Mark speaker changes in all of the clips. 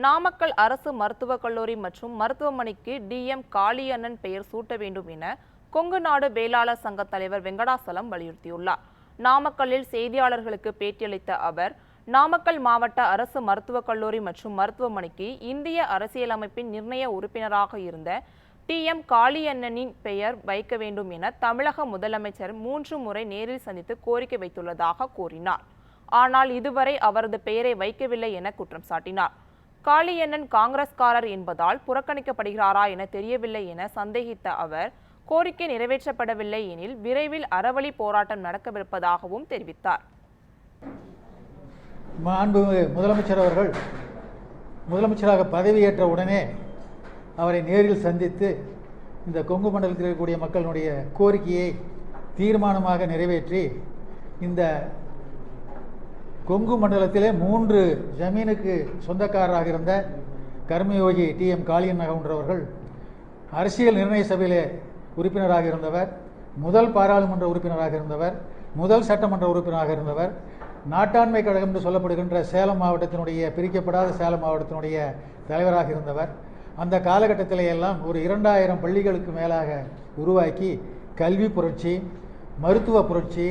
Speaker 1: நாமக்கல் அரசு மருத்துவக் கல்லூரி மற்றும் மருத்துவமனைக்கு DM காளியண்ணன் பெயர் சூட்ட வேண்டும் என கொங்கு நாடு வேளாளர் சங்க தலைவர் வெங்கடாசலம் வலியுறுத்தியுள்ளார். நாமக்கல்லில் செய்தியாளர்களுக்கு பேட்டியளித்த அவர், நாமக்கல் மாவட்ட அரசு மருத்துவக் கல்லூரி மற்றும் மருத்துவமனைக்கு இந்திய அரசியலமைப்பின் நிர்ணய உறுப்பினராக இருந்த DM காளியண்ணனின் பெயர் வைக்க வேண்டும் என தமிழக முதலமைச்சர் 3 முறை நேரில் சந்தித்து கோரிக்கை வைத்துள்ளதாக கூறினார். ஆனால் இதுவரை அவரது பெயரை வைக்கவில்லை என குற்றம் சாட்டினார். காளியண்ணன் காங்கிரஸ்காரர் என்பதால் புறக்கணிக்கப்படுகிறாரா என தெரியவில்லை என சந்தேகித்த அவர், கோரிக்கை நிறைவேற்றப்படவில்லை எனில் விரைவில் அறவழி போராட்டம் நடக்கவிருப்பதாகவும் தெரிவித்தார்.
Speaker 2: மாண்புமிகு முதலமைச்சர் அவர்கள் முதலமைச்சராக பதவியேற்ற உடனே அவரை நேரில் சந்தித்து இந்த கொங்கு மண்டலத்தில் இருக்கக்கூடிய மக்களுடைய கோரிக்கையை தீர்மானமாக நிறைவேற்றி இந்த கொங்கு மண்டலத்திலே 3 ஜமீனுக்கு சொந்தக்காரராக இருந்த கர்மயோகி DM காளியண்ணன் அவர்கள் அரசியல் நிர்ணய சபையிலே உறுப்பினராக இருந்தவர், முதல் பாராளுமன்ற உறுப்பினராக இருந்தவர், முதல் சட்டமன்ற உறுப்பினராக இருந்தவர், நாட்டாண்மை கழகம் என்று சொல்லப்படுகின்ற சேலம் மாவட்டத்தினுடைய பிரிக்கப்படாத சேலம் மாவட்டத்தினுடைய தலைவராக இருந்தவர். அந்த காலகட்டத்திலே எல்லாம் ஒரு 2000 பள்ளிகளுக்கு மேலாக உருவாக்கி கல்வி புரட்சி, மருத்துவ புரட்சி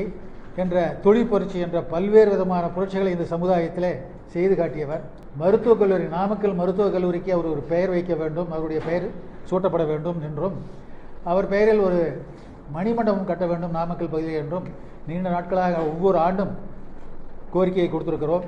Speaker 2: என்ற தொழில் புரட்சி என்ற பல்வேறு விதமான புரட்சிகளை இந்த சமுதாயத்திலே செய்து காட்டியவர். மருத்துவக் கல்லூரி, நாமக்கல் மருத்துவக் கல்லூரிக்கு அவர் ஒரு பெயர் வைக்க வேண்டும், அவருடைய பெயர் சூட்டப்பட வேண்டும் என்றும், அவர் பெயரில் ஒரு மணிமண்டபம் கட்ட வேண்டும் நாமக்கல் பகுதியில் என்றும் நீண்ட நாட்களாக ஒவ்வொரு ஆண்டும் கோரிக்கையை கொடுத்திருக்கிறோம்.